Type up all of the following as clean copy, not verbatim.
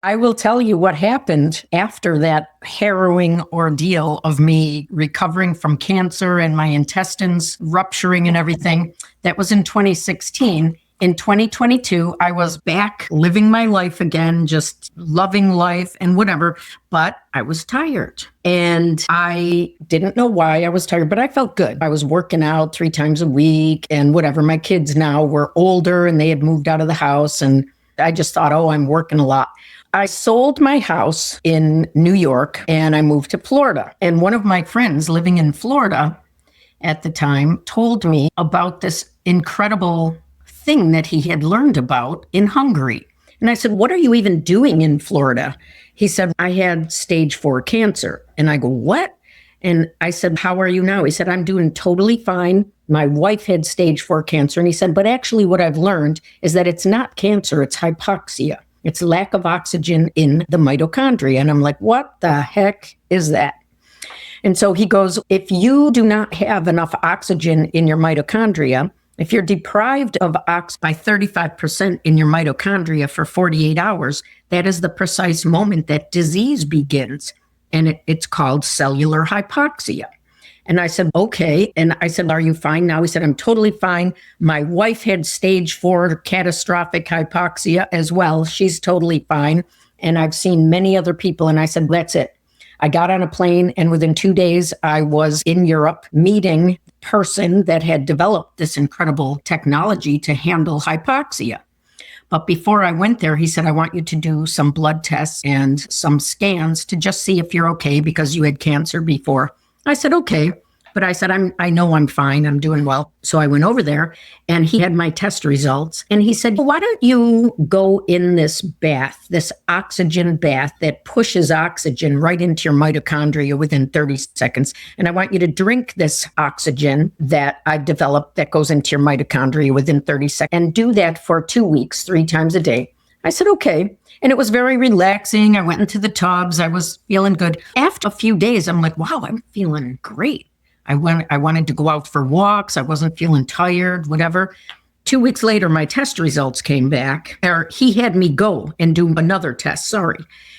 I will tell you what happened after that harrowing ordeal of me recovering from cancer and my intestines rupturing and everything. That was in 2016. In 2022, I was back living my life again, just loving life and whatever, but I was tired. And I didn't know why I was tired, but I felt good. I was working out 3 times a week and whatever. My kids now were older and they had moved out of the house. And I just thought, oh, I'm working a lot. I sold my house in New York and I moved to Florida. And one of my friends living in Florida at the time told me about this incredible thing that he had learned about in Hungary. And I said, what are you even doing in Florida? He said, I had stage 4 cancer. And I go, what? And I said, how are you now? He said, I'm doing totally fine. My wife had stage 4 cancer. And he said, but actually what I've learned is that it's not cancer, it's hypoxia. It's lack of oxygen in the mitochondria. And I'm like, what the heck is that? And so he goes, if you do not have enough oxygen in your mitochondria, if you're deprived of oxygen by 35% in your mitochondria for 48 hours, that is the precise moment that disease begins. And it's called cellular hypoxia. And I said, okay. And I said, are you fine now? He said, I'm totally fine. My wife had stage 4 catastrophic hypoxia as well. She's totally fine. And I've seen many other people. And I said, that's it. I got on a plane and within 2 days, I was in Europe meeting a person that had developed this incredible technology to handle hypoxia. But before I went there, he said, I want you to do some blood tests and some scans to just see if you're okay because you had cancer before. I said, okay. But I said, I know I'm fine. I'm doing well. So I went over there and he had my test results. And he said, well, why don't you go in this bath, this oxygen bath that pushes oxygen right into your mitochondria within 30 seconds. And I want you to drink this oxygen that I've developed that goes into your mitochondria within 30 seconds and do that for 2 weeks, 3 times a day. I said, okay. And it was very relaxing. I went into the tubs. I was feeling good. After a few days, I'm like, wow, I'm feeling great. I wanted to go out for walks. I wasn't feeling tired, whatever. 2 weeks later, my test results came back. Or he had me go and do another test,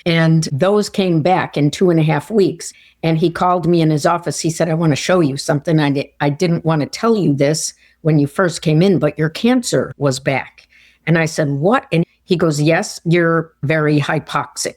And those came back in 2.5 weeks. And he called me in his office. He said, I want to show you something. I didn't want to tell you this when you first came in, but your cancer was back. And I said, what? And he goes, yes, you're very hypoxic.